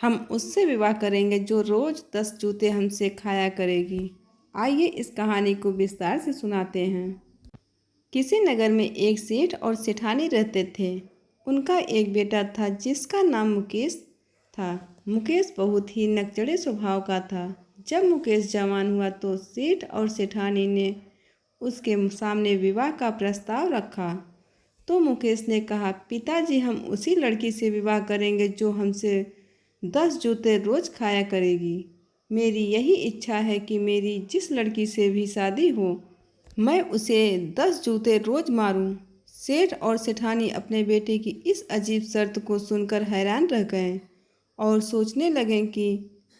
हम उससे विवाह करेंगे जो रोज 10 जूते हमसे खाया करेगी। आइए इस कहानी को विस्तार से सुनाते हैं। किसी नगर में एक सेठ और सेठानी रहते थे। उनका एक बेटा था जिसका नाम मुकेश था। मुकेश बहुत ही नकचढ़े स्वभाव का था। जब मुकेश जवान हुआ तो सेठ और सेठानी ने उसके सामने विवाह का प्रस्ताव रखा। तो मुकेश ने कहा, पिताजी हम उसी लड़की से विवाह करेंगे जो हमसे 10 जूते रोज खाया करेगी। मेरी यही इच्छा है कि मेरी जिस लड़की से भी शादी हो मैं उसे 10 जूते रोज मारूं। सेठ और सेठानी अपने बेटे की इस अजीब शर्त को सुनकर हैरान रह गए और सोचने लगे कि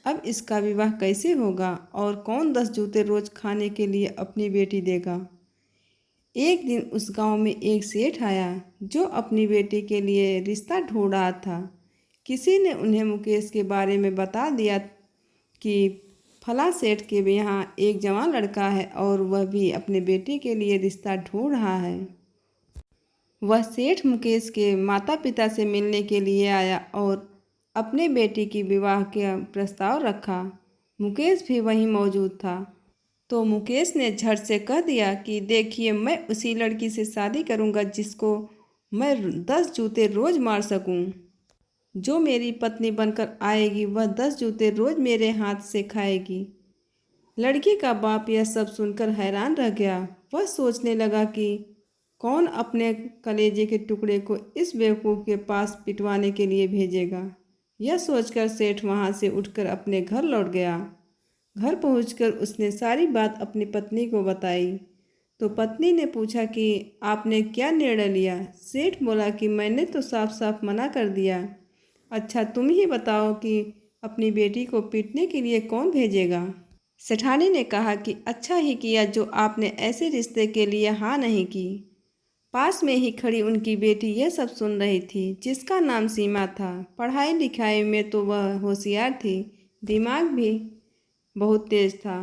अब इसका विवाह कैसे होगा और कौन 10 जूते रोज खाने के लिए अपनी बेटी देगा। एक दिन उस गांव में एक सेठ आया जो अपनी बेटी के लिए रिश्ता ढूंढ रहा था। किसी ने उन्हें मुकेश के बारे में बता दिया कि फला सेठ के यहाँ एक जवान लड़का है और वह भी अपने बेटे के लिए रिश्ता ढूंढ रहा है। वह सेठ मुकेश के माता पिता से मिलने के लिए आया और अपने बेटी की विवाह का प्रस्ताव रखा। मुकेश भी वहीं मौजूद था। तो मुकेश ने झट से कह दिया कि देखिए, मैं उसी लड़की से शादी करूंगा जिसको मैं 10 जूते रोज मार सकूं। जो मेरी पत्नी बनकर आएगी वह 10 जूते रोज मेरे हाथ से खाएगी। लड़की का बाप यह सब सुनकर हैरान रह गया। वह सोचने लगा कि कौन अपने कलेजे के टुकड़े को इस बेवकूफ़ के पास पिटवाने के लिए भेजेगा। यह सोचकर सेठ वहाँ से उठकर अपने घर लौट गया। घर पहुंचकर उसने सारी बात अपनी पत्नी को बताई। तो पत्नी ने पूछा कि आपने क्या निर्णय लिया। सेठ बोला कि मैंने तो साफ साफ मना कर दिया। अच्छा, तुम ही बताओ कि अपनी बेटी को पीटने के लिए कौन भेजेगा। सेठानी ने कहा कि अच्छा ही किया जो आपने ऐसे रिश्ते के लिए हाँ नहीं की। पास में ही खड़ी उनकी बेटी यह सब सुन रही थी, जिसका नाम सीमा था। पढ़ाई लिखाई में तो वह होशियार थी, दिमाग भी बहुत तेज था।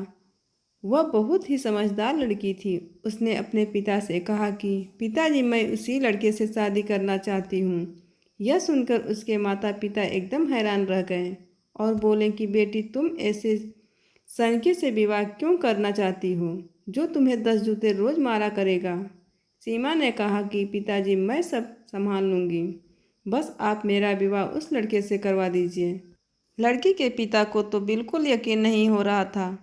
वह बहुत ही समझदार लड़की थी। उसने अपने पिता से कहा कि पिताजी मैं उसी लड़के से शादी करना चाहती हूँ। यह सुनकर उसके माता पिता एकदम हैरान रह गए और बोले कि बेटी तुम ऐसे सनके से विवाह क्यों करना चाहती हो जो तुम्हें 10 जूते रोज मारा करेगा। सीमा ने कहा कि पिताजी मैं सब संभाल लूँगी, बस आप मेरा विवाह उस लड़के से करवा दीजिए। लड़की के पिता को तो बिल्कुल यकीन नहीं हो रहा था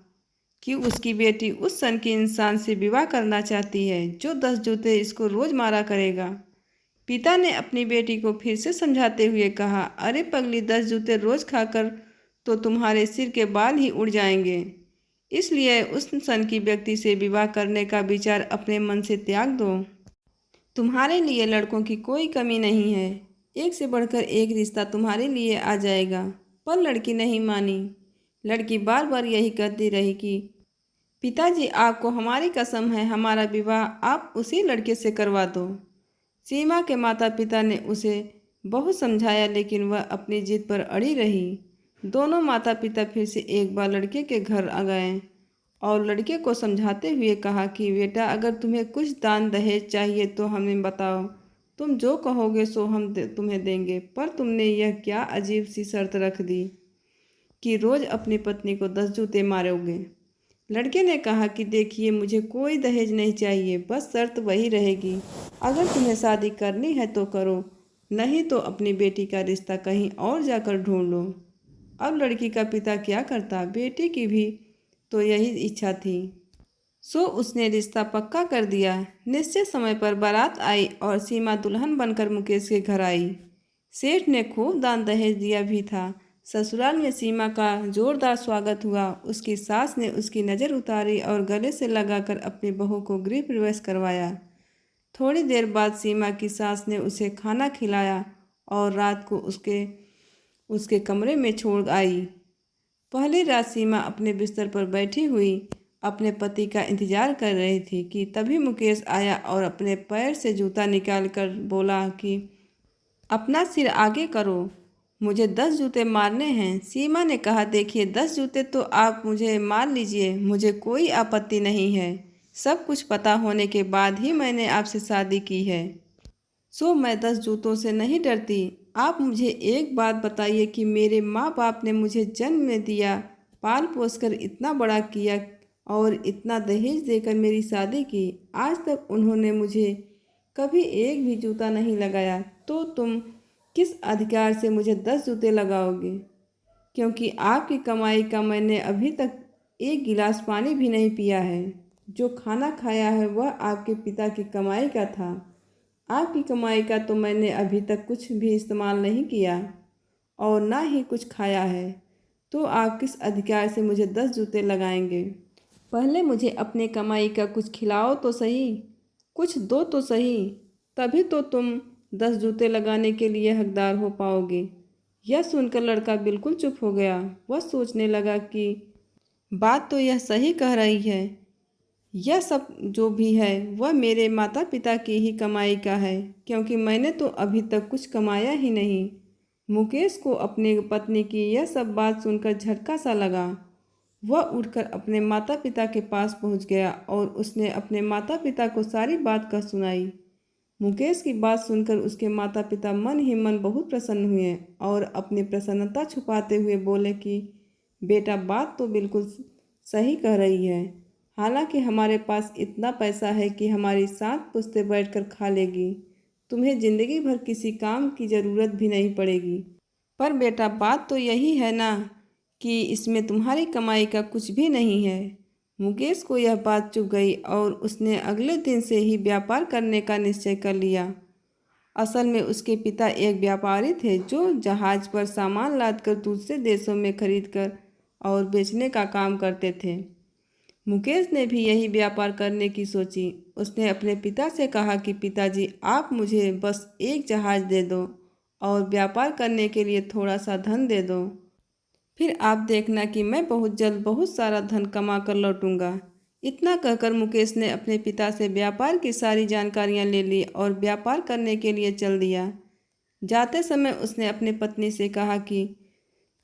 कि उसकी बेटी उस सन के इंसान से विवाह करना चाहती है जो 10 जूते इसको रोज मारा करेगा। पिता ने अपनी बेटी को फिर से समझाते हुए कहा, अरे पगली, 10 जूते रोज खाकर तो तुम्हारे सिर के बाल ही उड़ जाएंगे। इसलिए उस सन की व्यक्ति से विवाह करने का विचार अपने मन से त्याग दो। तुम्हारे लिए लड़कों की कोई कमी नहीं है। एक से बढ़कर एक रिश्ता तुम्हारे लिए आ जाएगा। पर लड़की नहीं मानी। लड़की बार बार यही कहती रही कि पिताजी आपको हमारी कसम है, हमारा विवाह आप उसी लड़के से करवा दो। सीमा के माता पिता ने उसे बहुत समझाया लेकिन वह अपनी जिद पर अड़ी रही। दोनों माता पिता फिर से एक बार लड़के के घर आ गए और लड़के को समझाते हुए कहा कि बेटा, अगर तुम्हें कुछ दान दहेज चाहिए तो हमें बताओ, तुम जो कहोगे सो हम तुम्हें देंगे। पर तुमने यह क्या अजीब सी शर्त रख दी कि रोज़ अपनी पत्नी को 10 जूते मारोगे। लड़के ने कहा कि देखिए, मुझे कोई दहेज नहीं चाहिए, बस शर्त वही रहेगी, अगर तुम्हें शादी करनी है तो करो, नहीं तो अपनी बेटी का रिश्ता कहीं और जाकर ढूंढ लो। अब लड़की का पिता क्या करता, बेटी की भी तो यही इच्छा थी। सो उसने रिश्ता पक्का कर दिया। निश्चित समय पर बारात आई और सीमा दुल्हन बनकर मुकेश के घर आई। सेठ ने खूब दान दहेज दिया भी था। ससुराल में सीमा का जोरदार स्वागत हुआ। उसकी सास ने उसकी नज़र उतारी और गले से लगाकर अपनी बहू को गृह प्रवेश करवाया। थोड़ी देर बाद सीमा की सास ने उसे खाना खिलाया और रात को उसके कमरे में छोड़ आई। पहली रात सीमा अपने बिस्तर पर बैठी हुई अपने पति का इंतजार कर रही थी कि तभी मुकेश आया और अपने पैर से जूता निकालकर बोला कि अपना सिर आगे करो, मुझे 10 जूते मारने हैं। सीमा ने कहा, देखिए 10 जूते तो आप मुझे मार लीजिए, मुझे कोई आपत्ति नहीं है। सब कुछ पता होने के बाद ही मैंने आपसे शादी की है, सो मैं 10 जूतों से नहीं डरती। आप मुझे एक बात बताइए कि मेरे माँ बाप ने मुझे जन्म में दिया, पाल पोस कर इतना बड़ा किया और इतना दहेज देकर मेरी शादी की, आज तक उन्होंने मुझे कभी एक भी जूता नहीं लगाया, तो तुम किस अधिकार से मुझे 10 जूते लगाओगे? क्योंकि आपकी कमाई का मैंने अभी तक एक गिलास पानी भी नहीं पिया है। जो खाना खाया है वह आपके पिता की कमाई का था। आपकी कमाई का तो मैंने अभी तक कुछ भी इस्तेमाल नहीं किया और ना ही कुछ खाया है, तो आप किस अधिकार से मुझे 10 जूते लगाएंगे? पहले मुझे अपने कमाई का कुछ खिलाओ तो सही, कुछ दो तो सही, तभी तो तुम 10 जूते लगाने के लिए हकदार हो पाओगे। यह सुनकर लड़का बिल्कुल चुप हो गया। वह सोचने लगा कि बात तो यह सही कह रही है, यह सब जो भी है वह मेरे माता पिता की ही कमाई का है, क्योंकि मैंने तो अभी तक कुछ कमाया ही नहीं। मुकेश को अपनी पत्नी की यह सब बात सुनकर झटका सा लगा। वह उठकर अपने माता पिता के पास पहुंच गया और उसने अपने माता पिता को सारी बात कह सुनाई। मुकेश की बात सुनकर उसके माता पिता मन ही मन बहुत प्रसन्न हुए और अपनी प्रसन्नता छुपाते हुए बोले कि बेटा, बात तो बिल्कुल सही कह रही है। हालांकि हमारे पास इतना पैसा है कि हमारी 7 पुश्तें बैठकर खा लेगी। तुम्हें जिंदगी भर किसी काम की ज़रूरत भी नहीं पड़ेगी। पर बेटा, बात तो यही है ना कि इसमें तुम्हारी कमाई का कुछ भी नहीं है। मुकेश को यह बात चुभ गई और उसने अगले दिन से ही व्यापार करने का निश्चय कर लिया। असल में उसके पिता एक व्यापारी थे जो जहाज पर सामान लादकर दूसरे देशों में खरीदकर और बेचने का काम करते थे। मुकेश ने भी यही व्यापार करने की सोची। उसने अपने पिता से कहा कि पिताजी, आप मुझे बस एक जहाज दे दो और व्यापार करने के लिए थोड़ा सा धन दे दो। फिर आप देखना कि मैं बहुत जल्द बहुत सारा धन कमा कर लौटूंगा। इतना कहकर मुकेश ने अपने पिता से व्यापार की सारी जानकारियां ले ली और व्यापार करने के लिए चल दिया। जाते समय उसने अपनी पत्नी से कहा कि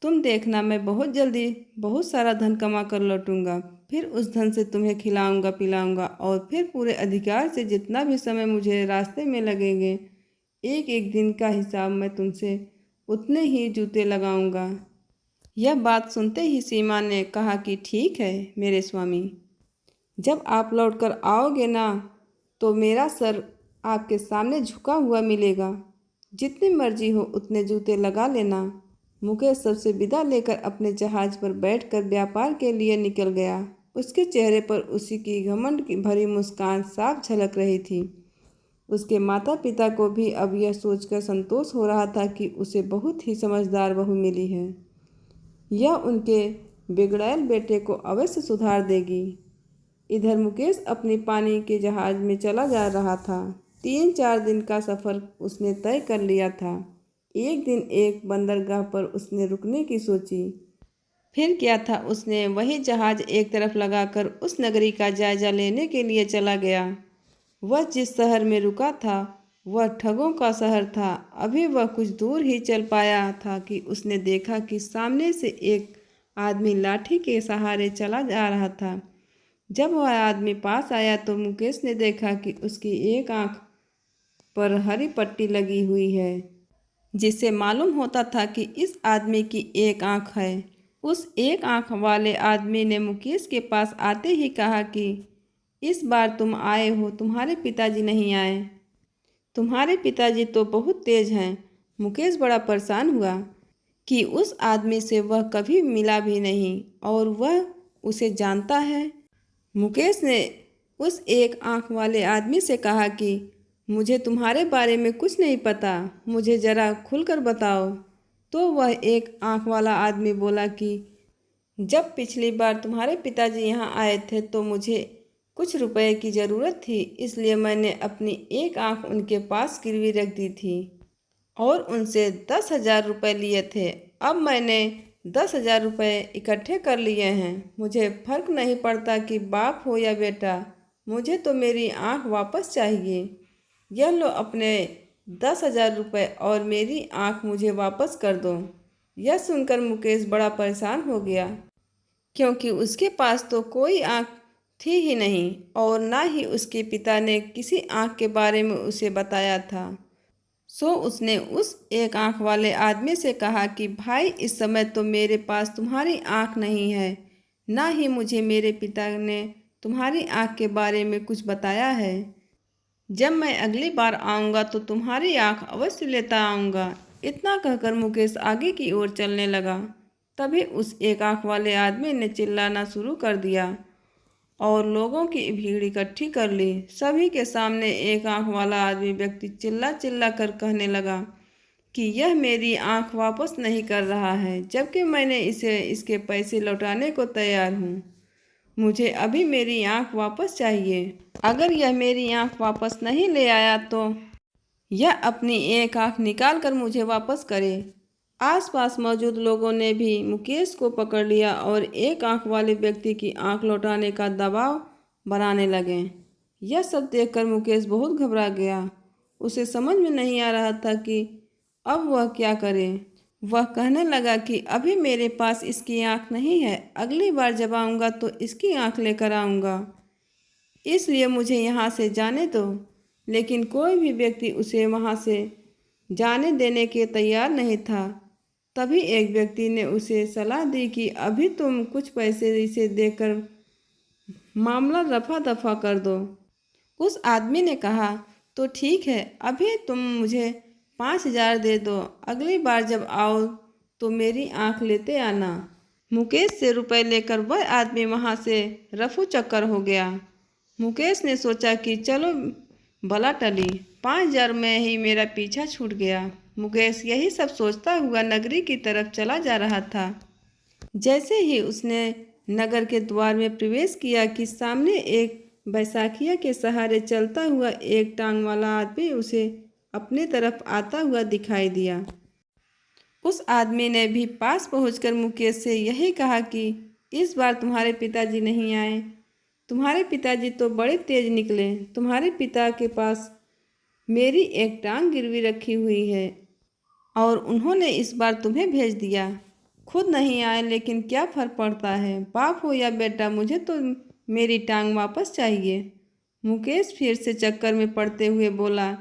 तुम देखना, मैं बहुत जल्दी बहुत सारा धन कमा कर लौटूंगा। फिर उस धन से तुम्हें खिलाऊंगा पिलाऊंगा और फिर पूरे अधिकार से जितना भी समय मुझे रास्ते में लगेंगे, एक एक दिन का हिसाब मैं तुमसे उतने ही जूते लगाऊंगा। यह बात सुनते ही सीमा ने कहा कि ठीक है मेरे स्वामी, जब आप लौटकर आओगे ना, तो मेरा सर आपके सामने झुका हुआ मिलेगा। जितनी मर्जी हो उतने जूते लगा लेना। मुकेश सबसे विदा लेकर अपने जहाज पर बैठकर व्यापार के लिए निकल गया। उसके चेहरे पर उसी की घमंड की भरी मुस्कान साफ झलक रही थी। उसके माता पिता को भी अब यह सोचकर संतोष हो रहा था कि उसे बहुत ही समझदार बहू मिली है। यह उनके बिगड़ैल बेटे को अवश्य सुधार देगी। इधर मुकेश अपनी पानी के जहाज में चला जा रहा था। 3-4 दिन का सफ़र उसने तय कर लिया था। एक दिन एक बंदरगाह पर उसने रुकने की सोची। फिर क्या था, उसने वही जहाज एक तरफ लगाकर उस नगरी का जायजा लेने के लिए चला गया। वह जिस शहर में रुका था वह ठगों का शहर था। अभी वह कुछ दूर ही चल पाया था कि उसने देखा कि सामने से एक आदमी लाठी के सहारे चला जा रहा था। जब वह आदमी पास आया तो मुकेश ने देखा कि उसकी एक आंख पर हरी पट्टी लगी हुई है, जिससे मालूम होता था कि इस आदमी की एक आंख है। उस एक आंख वाले आदमी ने मुकेश के पास आते ही कहा कि इस बार तुम आए हो, तुम्हारे पिताजी नहीं आए। तुम्हारे पिताजी तो बहुत तेज हैं। मुकेश बड़ा परेशान हुआ कि उस आदमी से वह कभी मिला भी नहीं और वह उसे जानता है। मुकेश ने उस एक आंख वाले आदमी से कहा कि मुझे तुम्हारे बारे में कुछ नहीं पता, मुझे ज़रा खुलकर बताओ। तो वह एक आंख वाला आदमी बोला कि जब पिछली बार तुम्हारे पिताजी यहाँ आए थे तो मुझे कुछ रुपए की ज़रूरत थी, इसलिए मैंने अपनी एक आंख उनके पास गिरवी रख दी थी और उनसे 10,000 रुपये लिए थे। अब मैंने 10,000 रुपये इकट्ठे कर लिए हैं। मुझे फ़र्क नहीं पड़ता कि बाप हो या बेटा, मुझे तो मेरी आंख वापस चाहिए। यह लो अपने 10,000 रुपये और मेरी आंख मुझे वापस कर दो। यह सुनकर मुकेश बड़ा परेशान हो गया, क्योंकि उसके पास तो कोई आंख थी ही नहीं और ना ही उसके पिता ने किसी आंख के बारे में उसे बताया था। सो उसने उस एक आंख वाले आदमी से कहा कि भाई, इस समय तो मेरे पास तुम्हारी आंख नहीं है, ना ही मुझे मेरे पिता ने तुम्हारी आंख के बारे में कुछ बताया है। जब मैं अगली बार आऊँगा तो तुम्हारी आंख अवश्य लेता आऊँगा। इतना कहकर मुकेश आगे की ओर चलने लगा। तभी उस एक आंख वाले आदमी ने चिल्लाना शुरू कर दिया और लोगों की भीड़ इकट्ठी कर ली। सभी के सामने एक आंख वाला आदमी व्यक्ति चिल्ला चिल्ला कर कहने लगा कि यह मेरी आंख वापस नहीं कर रहा है, जबकि मैंने इसे इसके पैसे लौटाने को तैयार हूँ। मुझे अभी मेरी आंख वापस चाहिए। अगर यह मेरी आंख वापस नहीं ले आया तो यह अपनी एक आंख निकाल कर मुझे वापस करे। आसपास मौजूद लोगों ने भी मुकेश को पकड़ लिया और एक आंख वाले व्यक्ति की आंख लौटाने का दबाव बनाने लगे। यह सब देखकर मुकेश बहुत घबरा गया। उसे समझ में नहीं आ रहा था कि अब वह क्या करे। वह कहने लगा कि अभी मेरे पास इसकी आंख नहीं है, अगली बार जब आऊँगा तो इसकी आंख लेकर आऊँगा, इसलिए मुझे यहाँ से जाने दो। लेकिन कोई भी व्यक्ति उसे वहाँ से जाने देने के तैयार नहीं था। तभी एक व्यक्ति ने उसे सलाह दी कि अभी तुम कुछ पैसे इसे देकर मामला रफा दफा कर दो। उस आदमी ने कहा, तो ठीक है, अभी तुम मुझे 5,000 दे दो, अगली बार जब आओ तो मेरी आंख लेते आना। मुकेश से रुपए लेकर वह आदमी वहाँ से रफू चक्कर हो गया। मुकेश ने सोचा कि चलो भला टली, 5,000 में ही मेरा पीछा छूट गया। मुकेश यही सब सोचता हुआ नगरी की तरफ चला जा रहा था। जैसे ही उसने नगर के द्वार में प्रवेश किया कि सामने एक बैसाखिया के सहारे चलता हुआ एक टांग वाला आदमी उसे अपनी तरफ आता हुआ दिखाई दिया। उस आदमी ने भी पास पहुंचकर मुकेश से यही कहा कि इस बार तुम्हारे पिताजी नहीं आए। तुम्हारे पिताजी तो बड़े तेज निकले। तुम्हारे पिता के पास मेरी एक टांग गिरवी रखी हुई है और उन्होंने इस बार तुम्हें भेज दिया। खुद नहीं आए लेकिन क्या फर्क पड़ता है, बाप हो या बेटा, मुझे तो मेरी टांग वापस चाहिए। मुकेश फिर से चक्कर में पड़ते हुए बोला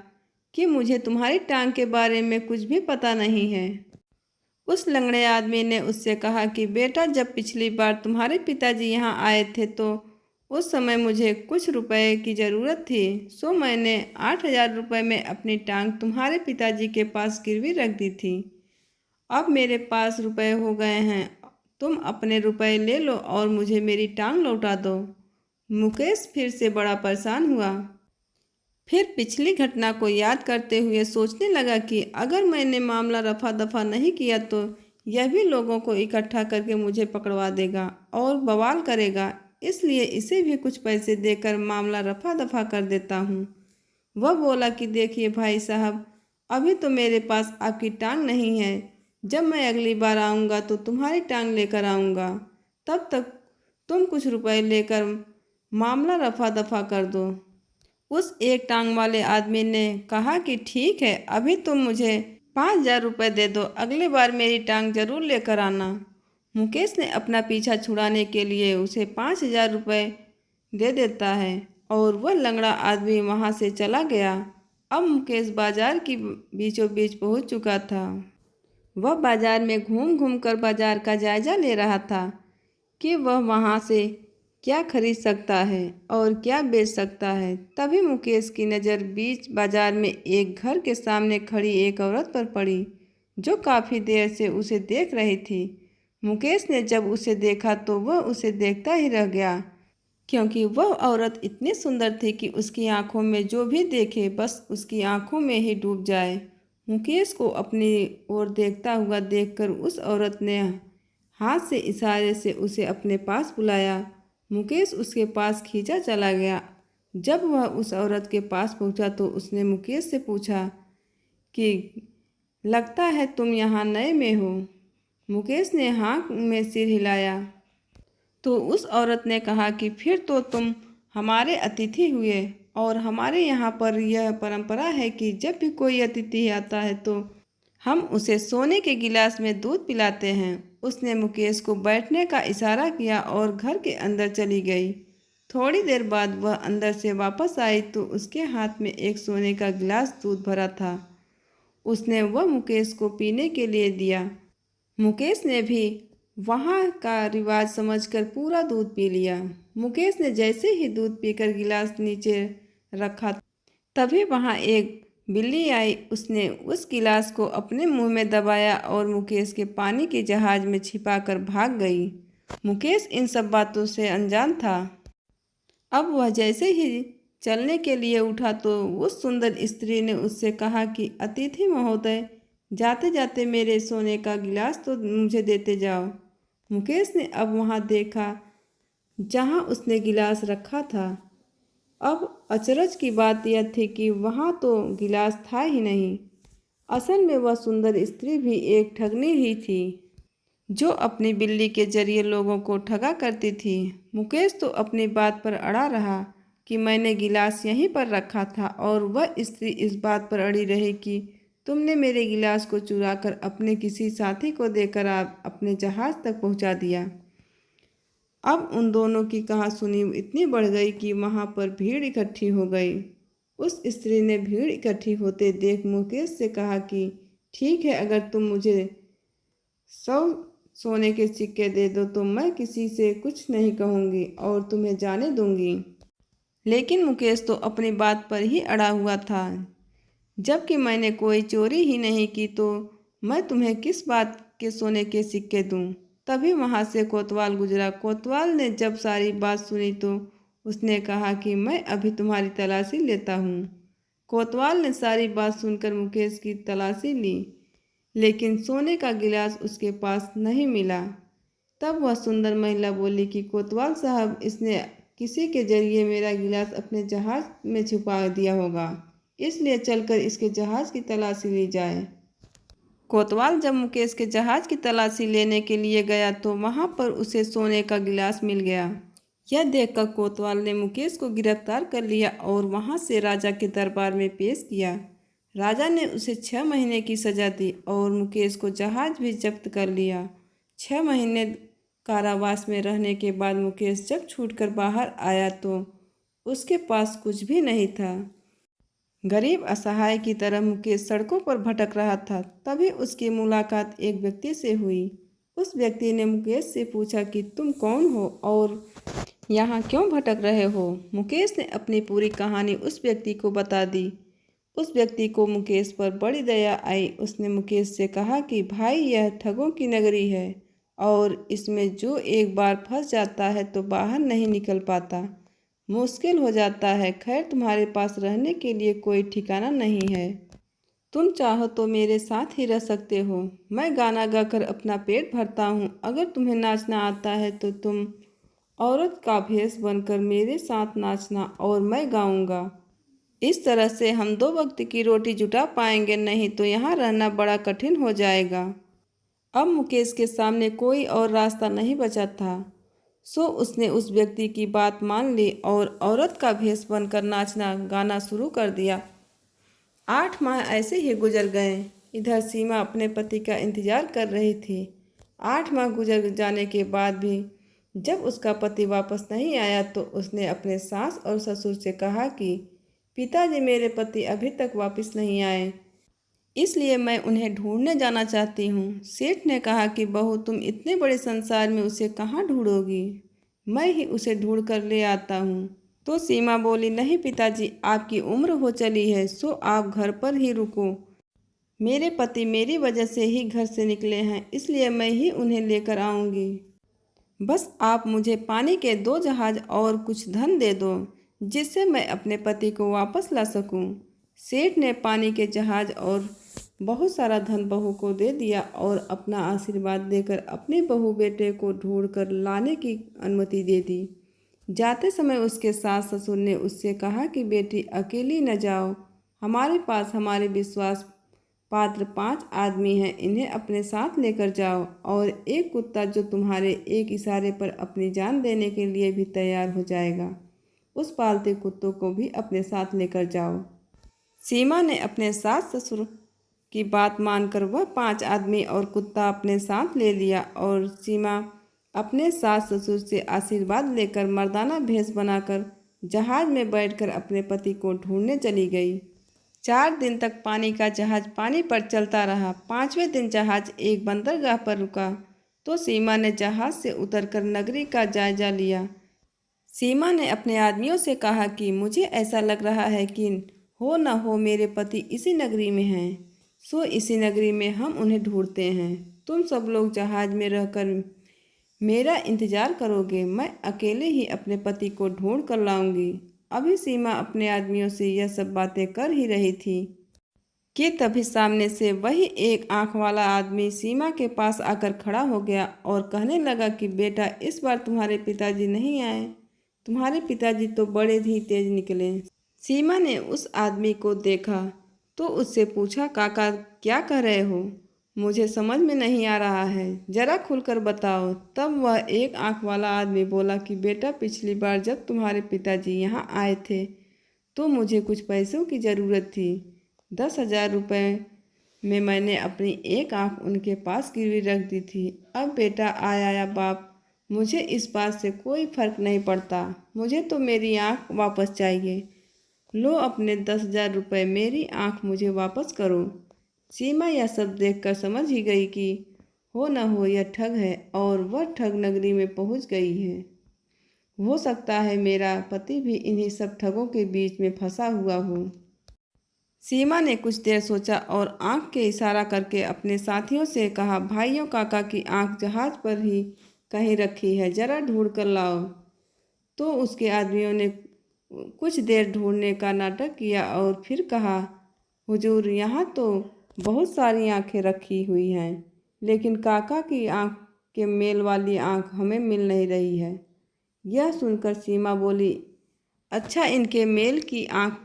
कि मुझे तुम्हारी टांग के बारे में कुछ भी पता नहीं है। उस लंगड़े आदमी ने उससे कहा कि बेटा, जब पिछली बार तुम्हारे पिताजी यहाँ आए थे तो उस समय मुझे कुछ रुपए की ज़रूरत थी, सो मैंने 8,000 रुपये में अपनी टांग तुम्हारे पिताजी के पास गिरवी रख दी थी। अब मेरे पास रुपए हो गए हैं, तुम अपने रुपए ले लो और मुझे मेरी टांग लौटा दो। मुकेश फिर से बड़ा परेशान हुआ। फिर पिछली घटना को याद करते हुए सोचने लगा कि अगर मैंने मामला रफा दफा नहीं किया तो यह भी लोगों को इकट्ठा करके मुझे पकड़वा देगा और बवाल करेगा, इसलिए इसे भी कुछ पैसे देकर मामला रफा दफा कर देता हूँ। वह बोला कि देखिए भाई साहब, अभी तो मेरे पास आपकी टांग नहीं है, जब मैं अगली बार आऊँगा तो तुम्हारी टांग लेकर आऊँगा, तब तक तुम कुछ रुपए लेकर मामला रफा दफा कर दो। उस एक टांग वाले आदमी ने कहा कि ठीक है, अभी तुम मुझे 5,000 रुपये दे दो, अगली बार मेरी टांग जरूर लेकर आना। मुकेश ने अपना पीछा छुड़ाने के लिए उसे 5,000 रुपये दे देता है और वह लंगड़ा आदमी वहाँ से चला गया। अब मुकेश बाजार की बीचों बीच पहुँच चुका था। वह बाजार में घूम घूम कर बाजार का जायजा ले रहा था कि वह वहाँ से क्या खरीद सकता है और क्या बेच सकता है। तभी मुकेश की नज़र बीच बाजार में एक घर के सामने खड़ी एक औरत पर पड़ी, जो काफ़ी देर से उसे देख रही थी। मुकेश ने जब उसे देखा तो वह उसे देखता ही रह गया, क्योंकि वह औरत इतनी सुंदर थी कि उसकी आंखों में जो भी देखे बस उसकी आंखों में ही डूब जाए। मुकेश को अपनी ओर देखता हुआ देखकर उस औरत ने हाथ से इशारे से उसे अपने पास बुलाया। मुकेश उसके पास खींचा चला गया। जब वह उस औरत के पास पहुंचा तो उसने मुकेश से पूछा कि लगता है तुम यहाँ नए में हो। मुकेश ने हाँ में सिर हिलाया तो उस औरत ने कहा कि फिर तो तुम हमारे अतिथि हुए, और हमारे यहाँ पर यह परंपरा है कि जब भी कोई अतिथि आता है तो हम उसे सोने के गिलास में दूध पिलाते हैं। उसने मुकेश को बैठने का इशारा किया और घर के अंदर चली गई। थोड़ी देर बाद वह अंदर से वापस आई तो उसके हाथ में एक सोने का गिलास दूध भरा था। उसने वह मुकेश को पीने के लिए दिया। मुकेश ने भी वहाँ का रिवाज समझकर पूरा दूध पी लिया। मुकेश ने जैसे ही दूध पीकर गिलास नीचे रखा, तभी वहाँ एक बिल्ली आई। उसने उस गिलास को अपने मुंह में दबाया और मुकेश के पानी के जहाज में छिपाकर भाग गई। मुकेश इन सब बातों से अनजान था। अब वह जैसे ही चलने के लिए उठा तो उस सुंदर स्त्री ने उससे कहा कि अतिथि महोदय, जाते जाते मेरे सोने का गिलास तो मुझे देते जाओ। मुकेश ने अब वहाँ देखा जहाँ उसने गिलास रखा था। अब अचरज की बात यह थी कि वहाँ तो गिलास था ही नहीं। असल में वह सुंदर स्त्री भी एक ठगनी ही थी, जो अपनी बिल्ली के जरिए लोगों को ठगा करती थी। मुकेश तो अपनी बात पर अड़ा रहा कि मैंने गिलास यहीं पर रखा था, और वह स्त्री इस बात पर अड़ी रही कि तुमने मेरे गिलास को चुराकर अपने किसी साथी को देकर आप अपने जहाज तक पहुंचा दिया। अब उन दोनों की कहासुनी इतनी बढ़ गई कि वहां पर भीड़ इकट्ठी हो गई। उस स्त्री ने भीड़ इकट्ठी होते देख मुकेश से कहा कि ठीक है, अगर तुम मुझे 100 सोने के सिक्के दे दो तो मैं किसी से कुछ नहीं कहूँगी और तुम्हें जाने दूंगी। लेकिन मुकेश तो अपनी बात पर ही अड़ा हुआ था। जबकि मैंने कोई चोरी ही नहीं की तो मैं तुम्हें किस बात के सोने के सिक्के दूं। तभी वहां से कोतवाल गुजरा। कोतवाल ने जब सारी बात सुनी तो उसने कहा कि मैं अभी तुम्हारी तलाशी लेता हूँ। कोतवाल ने सारी बात सुनकर मुकेश की तलाशी ली, लेकिन सोने का गिलास उसके पास नहीं मिला। तब वह सुंदर महिला बोली कि कोतवाल साहब, इसने किसी के जरिए मेरा गिलास अपने जहाज में छुपा दिया होगा, इसलिए चलकर इसके जहाज की तलाशी ली जाए। कोतवाल जब मुकेश के जहाज की तलाशी लेने के लिए गया तो वहां पर उसे सोने का गिलास मिल गया। यह देखकर कोतवाल ने मुकेश को गिरफ्तार कर लिया और वहां से राजा के दरबार में पेश किया। राजा ने उसे 6 महीने की सजा दी और मुकेश को जहाज भी जब्त कर लिया। 6 महीने कारावास में रहने के बाद मुकेश जब छूटकर बाहर आया तो उसके पास कुछ भी नहीं था। गरीब असहाय की तरह मुकेश सड़कों पर भटक रहा था। तभी उसकी मुलाकात एक व्यक्ति से हुई। उस व्यक्ति ने मुकेश से पूछा कि तुम कौन हो और यहाँ क्यों भटक रहे हो। मुकेश ने अपनी पूरी कहानी उस व्यक्ति को बता दी। उस व्यक्ति को मुकेश पर बड़ी दया आई। उसने मुकेश से कहा कि भाई, यह ठगों की नगरी है और इसमें जो एक बार फंस जाता है तो बाहर नहीं निकल पाता, मुश्किल हो जाता है। खैर, तुम्हारे पास रहने के लिए कोई ठिकाना नहीं है। तुम चाहो तो मेरे साथ ही रह सकते हो। मैं गाना गाकर अपना पेट भरता हूँ। अगर तुम्हें नाचना आता है तो तुम औरत का भेष बनकर मेरे साथ नाचना और मैं गाऊंगा। इस तरह से हम 2 वक्त की रोटी जुटा पाएंगे, नहीं तो यहाँ रहना बड़ा कठिन हो जाएगा। अब मुकेश के सामने कोई और रास्ता नहीं बचा था, सो उसने उस व्यक्ति की बात मान ली और औरत का भेष बनकर नाचना गाना शुरू कर दिया। 8 माह ऐसे ही गुजर गए। इधर सीमा अपने पति का इंतजार कर रही थी। 8 माह गुजर जाने के बाद भी जब उसका पति वापस नहीं आया तो उसने अपने सास और ससुर से कहा कि पिताजी, मेरे पति अभी तक वापस नहीं आए, इसलिए मैं उन्हें ढूंढने जाना चाहती हूँ। सेठ ने कहा कि बहू, तुम इतने बड़े संसार में उसे कहाँ ढूंढोगी, मैं ही उसे ढूंढ कर ले आता हूँ। तो सीमा बोली, नहीं पिताजी, आपकी उम्र हो चली है, सो आप घर पर ही रुको। मेरे पति मेरी वजह से ही घर से निकले हैं, इसलिए मैं ही उन्हें लेकर आऊँगी। बस आप मुझे पानी के 2 जहाज और कुछ धन दे दो, जिससे मैं अपने पति को वापस ला सकूं। सेठ ने पानी के जहाज और बहुत सारा धन बहू को दे दिया और अपना आशीर्वाद देकर अपने बहू बेटे को ढूंढ कर लाने की अनुमति दे दी। जाते समय उसके सास ससुर ने उससे कहा कि बेटी, अकेली न जाओ, हमारे पास हमारे विश्वास पात्र 5 आदमी हैं, इन्हें अपने साथ लेकर जाओ, और एक कुत्ता जो तुम्हारे एक इशारे पर अपनी जान देने के लिए भी तैयार हो जाएगा, उस पालतू कुत्तों को भी अपने साथ लेकर जाओ। सीमा ने अपने सास ससुर की बात मानकर वह 5 आदमी और कुत्ता अपने साथ ले लिया और सीमा अपने सास ससुर से आशीर्वाद लेकर मर्दाना भेष बनाकर जहाज में बैठकर अपने पति को ढूंढने चली गई। 4 दिन तक पानी का जहाज पानी पर चलता रहा। 5वें दिन जहाज एक बंदरगाह पर रुका तो सीमा ने जहाज से उतरकर नगरी का जायजा लिया। सीमा ने अपने आदमियों से कहा कि मुझे ऐसा लग रहा है कि हो न हो मेरे पति इसी नगरी में हैं, सो इसी नगरी में हम उन्हें ढूंढते हैं। तुम सब लोग जहाज में रहकर मेरा इंतजार करोगे, मैं अकेले ही अपने पति को ढूंढ कर लाऊंगी। अभी सीमा अपने आदमियों से यह सब बातें कर ही रही थी कि तभी सामने से वही एक आंख वाला आदमी सीमा के पास आकर खड़ा हो गया और कहने लगा कि बेटा, इस बार तुम्हारे पिताजी नहीं आए। तुम्हारे पिताजी तो बड़े ही तेज निकले। सीमा ने उस आदमी को देखा तो उससे पूछा, काका क्या कह रहे हो? मुझे समझ में नहीं आ रहा है, जरा खुलकर बताओ। तब वह एक आंख वाला आदमी बोला कि बेटा, पिछली बार जब तुम्हारे पिताजी यहाँ आए थे तो मुझे कुछ पैसों की ज़रूरत थी। 10,000 रुपये में मैंने अपनी एक आंख उनके पास गिरवी रख दी थी। अब बेटा आया बाप, मुझे इस बात से कोई फर्क नहीं पड़ता, मुझे तो मेरी आंख वापस चाहिए। लो अपने 10,000 रुपये, मेरी आंख मुझे वापस करो। सीमा यह सब देखकर समझ ही गई कि हो न हो यह ठग है और वह ठग नगरी में पहुंच गई है। हो सकता है मेरा पति भी इन्हीं सब ठगों के बीच में फंसा हुआ हो। सीमा ने कुछ देर सोचा और आंख के इशारा करके अपने साथियों से कहा, भाइयों, काका की आंख जहाज पर ही कहीं रखी है, जरा ढूंढ कर लाओ। तो उसके आदमियों ने कुछ देर ढूंढने का नाटक किया और फिर कहा, हुजूर, यहाँ तो बहुत सारी आंखें रखी हुई हैं, लेकिन काका की आंख के मेल वाली आंख हमें मिल नहीं रही है। यह सुनकर सीमा बोली, अच्छा, इनके मेल की आंख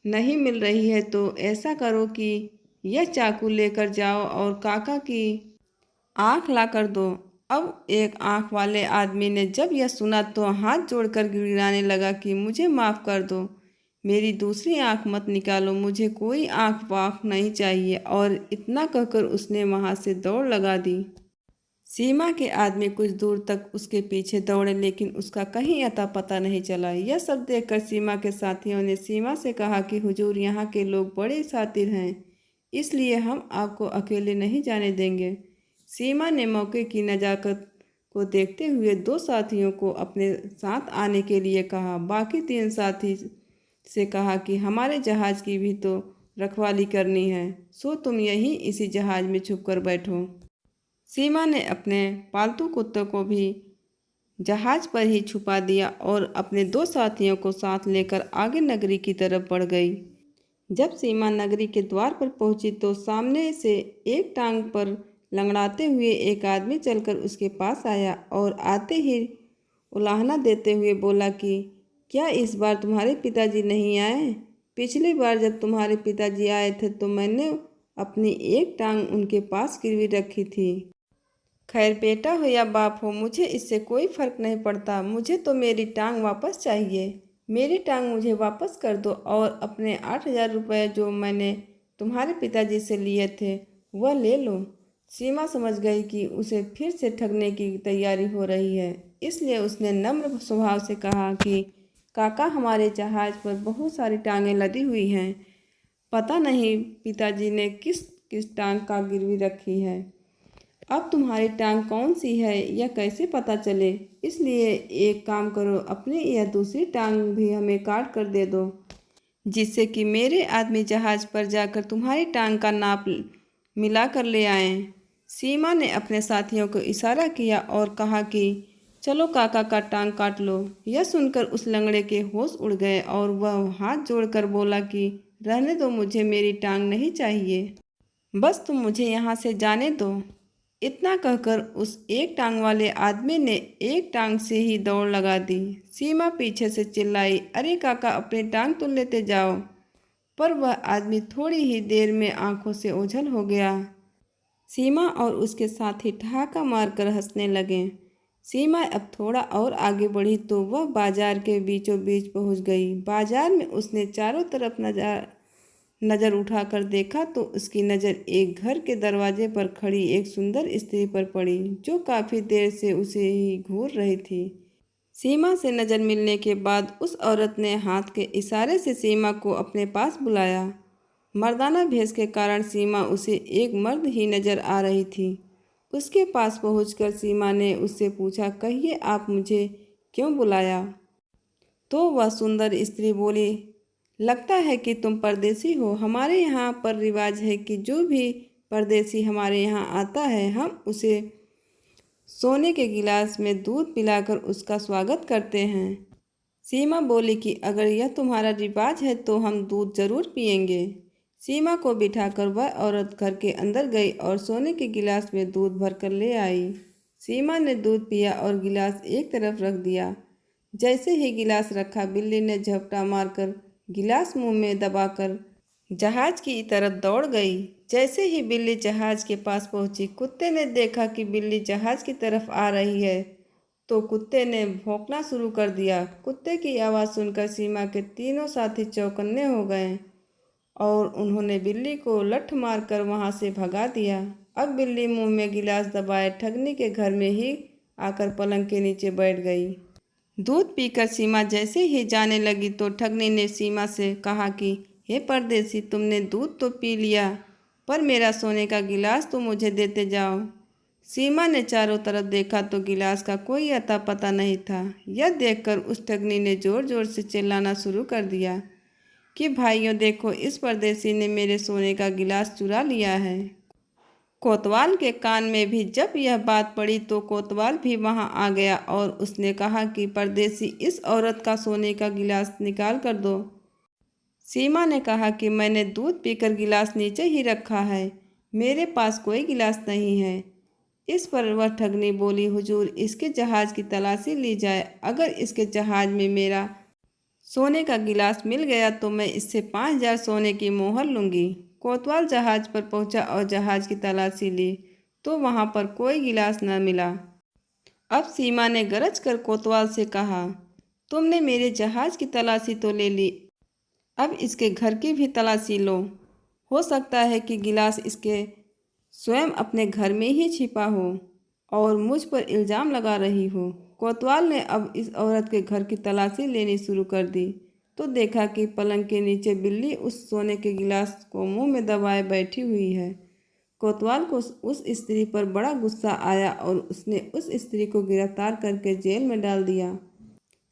नहीं मिल रही है तो ऐसा करो कि यह चाकू लेकर जाओ और काका की आंख ला कर दो। अब एक आंख वाले आदमी ने जब यह सुना तो हाथ जोड़कर गिड़गिड़ाने लगा कि मुझे माफ़ कर दो, मेरी दूसरी आंख मत निकालो, मुझे कोई आंख वाँख नहीं चाहिए। और इतना कहकर उसने वहाँ से दौड़ लगा दी। सीमा के आदमी कुछ दूर तक उसके पीछे दौड़े, लेकिन उसका कहीं अता पता नहीं चला। यह सब देखकर सीमा के साथियों ने सीमा से कहा कि हुजूर, यहाँ के लोग बड़े शातिर हैं, इसलिए हम आपको अकेले नहीं जाने देंगे। सीमा ने मौके की नज़ाकत को देखते हुए 2 साथियों को अपने साथ आने के लिए कहा। बाकी 3 साथी से कहा कि हमारे जहाज़ की भी तो रखवाली करनी है, सो तुम यहीं इसी जहाज़ में छुप कर बैठो। सीमा ने अपने पालतू कुत्तों को भी जहाज पर ही छुपा दिया और अपने 2 साथियों को साथ लेकर आगे नगरी की तरफ बढ़ गई। जब सीमा नगरी के द्वार पर पहुंची तो सामने से एक टांग पर लंगड़ाते हुए एक आदमी चलकर उसके पास आया और आते ही उलाहना देते हुए बोला कि क्या इस बार तुम्हारे पिताजी नहीं आए? पिछली बार जब तुम्हारे पिताजी आए थे तो मैंने अपनी एक टांग उनके पास गिरवी रखी थी। खैर, बेटा हो या बाप हो, मुझे इससे कोई फ़र्क नहीं पड़ता, मुझे तो मेरी टांग वापस चाहिए। मेरी टांग मुझे वापस कर दो और अपने 8,000 रुपये जो मैंने तुम्हारे पिताजी से लिए थे वह ले लो। सीमा समझ गई कि उसे फिर से ठगने की तैयारी हो रही है, इसलिए उसने नम्र स्वभाव से कहा कि काका, हमारे जहाज़ पर बहुत सारी टांगें लदी हुई हैं, पता नहीं पिताजी ने किस किस टांग का गिरवी रखी है। अब तुम्हारी टांग कौन सी है यह कैसे पता चले? इसलिए एक काम करो, अपनी यह दूसरी टांग भी हमें काट कर दे दो, जिससे कि मेरे आदमी जहाज़ पर जाकर तुम्हारी टांग का नाप मिला कर ले आएं। सीमा ने अपने साथियों को इशारा किया और कहा कि चलो काका का टांग काट लो। यह सुनकर उस लंगड़े के होश उड़ गए और वह हाथ जोड़कर बोला कि रहने दो, मुझे मेरी टांग नहीं चाहिए, बस तुम मुझे यहाँ से जाने दो। इतना कहकर उस एक टांग वाले आदमी ने एक टांग से ही दौड़ लगा दी। सीमा पीछे से चिल्लाई, अरे काका, अपनी टांग तो लेते जाओ। पर वह आदमी थोड़ी ही देर में आंखों से ओझल हो गया। सीमा और उसके साथी ठहाका मारकर हंसने लगे। सीमा अब थोड़ा और आगे बढ़ी तो वह बाजार के बीचों बीच पहुंच गई। बाजार में उसने चारों तरफ नज़र उठाकर देखा तो उसकी नज़र एक घर के दरवाजे पर खड़ी एक सुंदर स्त्री पर पड़ी, जो काफ़ी देर से उसे ही घूर रही थी। सीमा से नज़र मिलने के बाद उस औरत ने हाथ के इशारे से सीमा को अपने पास बुलाया मर्दाना भेष के कारण सीमा उसे एक मर्द ही नजर आ रही थी। उसके पास पहुंचकर सीमा ने उससे पूछा, कहिए आप मुझे क्यों बुलाया? तो वह सुंदर स्त्री बोली, लगता है कि तुम परदेसी हो। हमारे यहाँ पर रिवाज है कि जो भी परदेसी हमारे यहाँ आता है हम उसे सोने के गिलास में दूध पिलाकर उसका स्वागत करते हैं। सीमा बोली कि अगर यह तुम्हारा रिवाज है तो हम दूध जरूर पिएंगे। सीमा को बिठाकर वह औरत घर के अंदर गई और सोने के गिलास में दूध भरकर ले आई। सीमा ने दूध पिया और गिलास एक तरफ रख दिया। जैसे ही गिलास रखा, बिल्ली ने झपटा मारकर गिलास मुंह में दबाकर जहाज की तरफ दौड़ गई। जैसे ही बिल्ली जहाज के पास पहुंची, कुत्ते ने देखा कि बिल्ली जहाज की तरफ आ रही है तो कुत्ते ने भौंकना शुरू कर दिया। कुत्ते की आवाज़ सुनकर सीमा के तीनों साथी चौकन्ने हो गए और उन्होंने बिल्ली को लठ मारकर वहां से भगा दिया। अब बिल्ली मुंह में गिलास दबाए ठगनी के घर में ही आकर पलंग के नीचे बैठ गई। दूध पीकर सीमा जैसे ही जाने लगी तो ठगनी ने सीमा से कहा कि हे परदेसी, तुमने दूध तो पी लिया पर मेरा सोने का गिलास तो मुझे देते जाओ। सीमा ने चारों तरफ देखा तो गिलास का कोई अता पता नहीं था। यह देखकर उस ठगनी ने जोर जोर से चिल्लाना शुरू कर दिया कि भाइयों देखो, इस परदेसी ने मेरे सोने का गिलास चुरा लिया है। कोतवाल के कान में भी जब यह बात पड़ी तो कोतवाल भी वहां आ गया और उसने कहा कि परदेसी, इस औरत का सोने का गिलास निकाल कर दो। सीमा ने कहा कि मैंने दूध पीकर गिलास नीचे ही रखा है, मेरे पास कोई गिलास नहीं है। इस पर वह ठगनी बोली, हुजूर, इसके जहाज की तलाशी ली जाए। अगर इसके जहाज में मेरा सोने का गिलास मिल गया तो मैं इससे 5,000 सोने की मोहर लूँगी। कोतवाल जहाज पर पहुंचा और जहाज की तलाशी ली तो वहां पर कोई गिलास न मिला। अब सीमा ने गरज कर कोतवाल से कहा, तुमने मेरे जहाज की तलाशी तो ले ली, अब इसके घर की भी तलाशी लो। हो सकता है कि गिलास इसके स्वयं अपने घर में ही छिपा हो और मुझ पर इल्ज़ाम लगा रही हो। कोतवाल ने अब इस औरत के घर की तलाशी लेनी शुरू कर दी तो देखा कि पलंग के नीचे बिल्ली उस सोने के गिलास को मुंह में दबाए बैठी हुई है। कोतवाल को उस स्त्री पर बड़ा गुस्सा आया और उसने उस स्त्री को गिरफ्तार करके जेल में डाल दिया।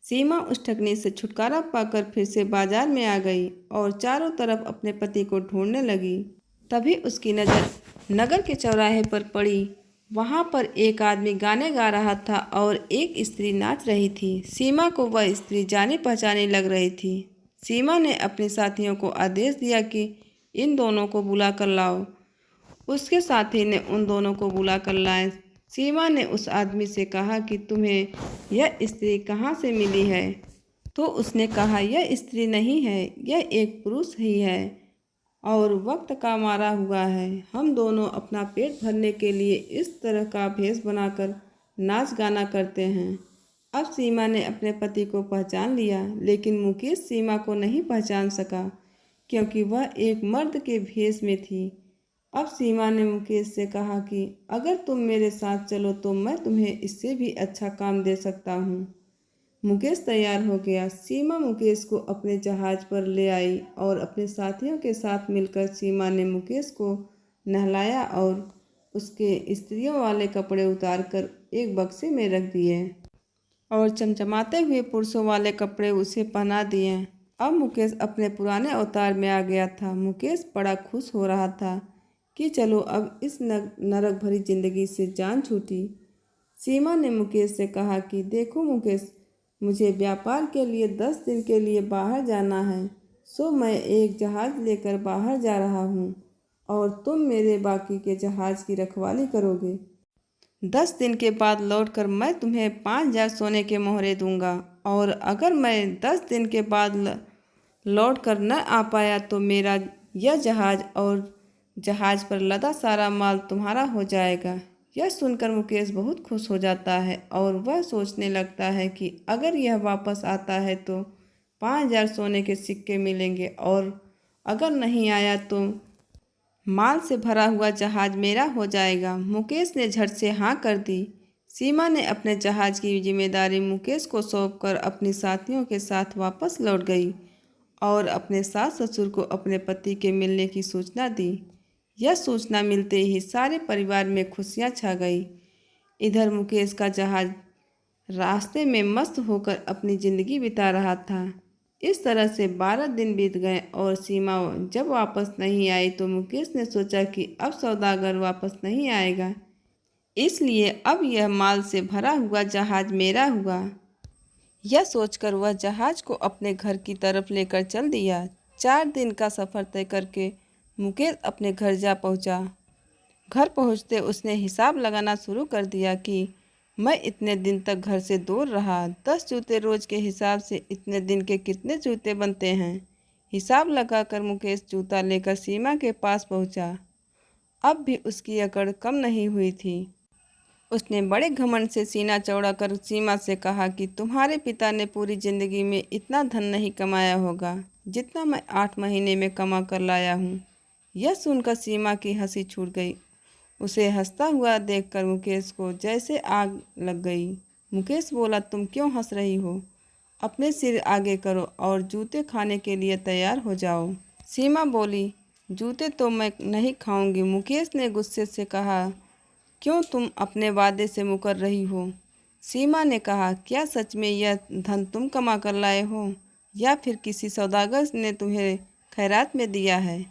सीमा उस ठगनी से छुटकारा पाकर फिर से बाजार में आ गई और चारों तरफ अपने पति को ढूंढने लगी। तभी उसकी नज़र नगर के चौराहे पर पड़ी। वहां पर एक आदमी गाने गा रहा था और एक स्त्री नाच रही थी। सीमा को वह स्त्री जानी पहचानी लग रही थी। सीमा ने अपने साथियों को आदेश दिया कि इन दोनों को बुला कर लाओ। उसके साथी ने उन दोनों को बुला कर लाए। सीमा ने उस आदमी से कहा कि तुम्हें यह स्त्री कहाँ से मिली है? तो उसने कहा, यह स्त्री नहीं है, यह एक पुरुष ही है और वक्त का मारा हुआ है। हम दोनों अपना पेट भरने के लिए इस तरह का भेष बनाकर नाच गाना करते हैं। अब सीमा ने अपने पति को पहचान लिया, लेकिन मुकेश सीमा को नहीं पहचान सका क्योंकि वह एक मर्द के भेष में थी। अब सीमा ने मुकेश से कहा कि अगर तुम मेरे साथ चलो तो मैं तुम्हें इससे भी अच्छा काम दे सकता हूँ। मुकेश तैयार हो गया। सीमा मुकेश को अपने जहाज पर ले आई और अपने साथियों के साथ मिलकर सीमा ने मुकेश को नहलाया और उसके स्त्रियों वाले कपड़े उतारकर एक बक्से में रख दिए और चमचमाते हुए पुरुषों वाले कपड़े उसे पहना दिए। अब मुकेश अपने पुराने अवतार में आ गया था। मुकेश बड़ा खुश हो रहा था कि चलो अब इस नरक भरी जिंदगी से जान छूटी। सीमा ने मुकेश से कहा कि देखो मुकेश, मुझे व्यापार के लिए 10 दिन के लिए बाहर जाना है, सो मैं एक जहाज़ लेकर बाहर जा रहा हूँ और तुम मेरे बाकी के जहाज़ की रखवाली करोगे। 10 दिन के बाद लौटकर मैं तुम्हें 5,000 सोने के मोहरे दूंगा और अगर मैं 10 दिन के बाद लौटकर न आ पाया तो मेरा यह जहाज़ और जहाज़ पर लदा सारा माल तुम्हारा हो जाएगा। यह सुनकर मुकेश बहुत खुश हो जाता है और वह सोचने लगता है कि अगर यह वापस आता है तो 5,000 सोने के सिक्के मिलेंगे और अगर नहीं आया तो माल से भरा हुआ जहाज मेरा हो जाएगा। मुकेश ने झट से हाँ कर दी। सीमा ने अपने जहाज की जिम्मेदारी मुकेश को सौंपकर अपने साथियों के साथ वापस लौट गई और अपने सास ससुर को अपने पति के मिलने की सूचना दी। यह सूचना मिलते ही सारे परिवार में खुशियां छा गई। इधर मुकेश का जहाज रास्ते में मस्त होकर अपनी जिंदगी बिता रहा था। इस तरह से 12 दिन बीत गए और सीमा जब वापस नहीं आई तो मुकेश ने सोचा कि अब सौदागर वापस नहीं आएगा, इसलिए अब यह माल से भरा हुआ जहाज मेरा हुआ। यह सोचकर वह जहाज को अपने घर की तरफ लेकर चल दिया। 4 दिन का सफ़र तय करके मुकेश अपने घर जा पहुंचा। घर पहुंचते उसने हिसाब लगाना शुरू कर दिया कि मैं इतने दिन तक घर से दूर रहा, 10 जूते रोज के हिसाब से इतने दिन के कितने जूते बनते हैं। हिसाब लगाकर मुकेश जूता लेकर सीमा के पास पहुंचा। अब भी उसकी अकड़ कम नहीं हुई थी। उसने बड़े घमंड से सीना चौड़ा कर सीमा से कहा कि तुम्हारे पिता ने पूरी जिंदगी में इतना धन नहीं कमाया होगा जितना मैं 8 महीने में कमा कर लाया हूँ। यह सुनकर सीमा की हंसी छूट गई। उसे हंसता हुआ देखकर मुकेश को जैसे आग लग गई। मुकेश बोला, तुम क्यों हंस रही हो? अपने सिर आगे करो और जूते खाने के लिए तैयार हो जाओ। सीमा बोली, जूते तो मैं नहीं खाऊंगी। मुकेश ने गुस्से से कहा, क्यों तुम अपने वादे से मुकर रही हो? सीमा ने कहा, क्या सच में यह धन तुम कमा कर लाए हो या फिर किसी सौदागर ने तुम्हें खैरात में दिया है?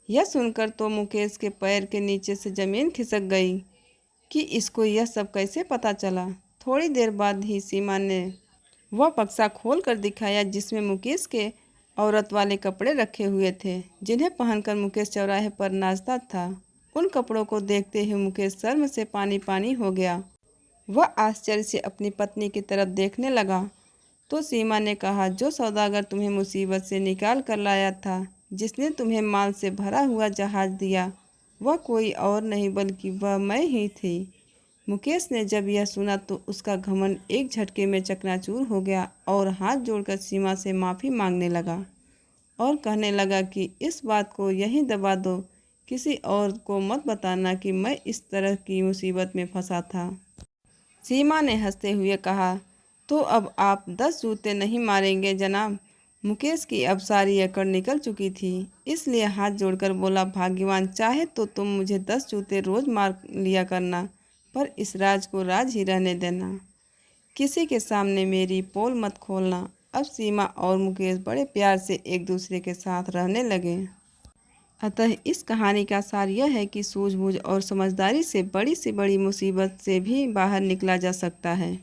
यह सुनकर तो मुकेश के पैर के नीचे से ज़मीन खिसक गई कि इसको यह सब कैसे पता चला। थोड़ी देर बाद ही सीमा ने वह बक्सा खोल कर दिखाया जिसमें मुकेश के औरत वाले कपड़े रखे हुए थे, जिन्हें पहनकर मुकेश चौराहे पर नाचता था। उन कपड़ों को देखते ही मुकेश शर्म से पानी पानी हो गया। वह आश्चर्य से अपनी पत्नी की तरफ देखने लगा तो सीमा ने कहा, जो सौदागर तुम्हें मुसीबत से निकाल कर लाया था, जिसने तुम्हें माल से भरा हुआ जहाज दिया, वह कोई और नहीं बल्कि वह मैं ही थी। मुकेश ने जब यह सुना तो उसका घमंड एक झटके में चकनाचूर हो गया और हाथ जोड़कर सीमा से माफ़ी मांगने लगा और कहने लगा कि इस बात को यहीं दबा दो, किसी और को मत बताना कि मैं इस तरह की मुसीबत में फंसा था। सीमा ने हंसते हुए कहा, तो अब आप 10 जूते नहीं मारेंगे जनाब? मुकेश की अब सारी अकड़ निकल चुकी थी, इसलिए हाथ जोड़कर बोला, भाग्यवान, चाहे तो तुम मुझे 10 जूते रोज़ मार लिया करना, पर इस राज को राज ही रहने देना। किसी के सामने मेरी पोल मत खोलना। अब सीमा और मुकेश बड़े प्यार से एक दूसरे के साथ रहने लगे। अतः इस कहानी का सार यह है कि सूझबूझ और समझदारी से बड़ी से बड़ी मुसीबत से भी बाहर निकला जा सकता है।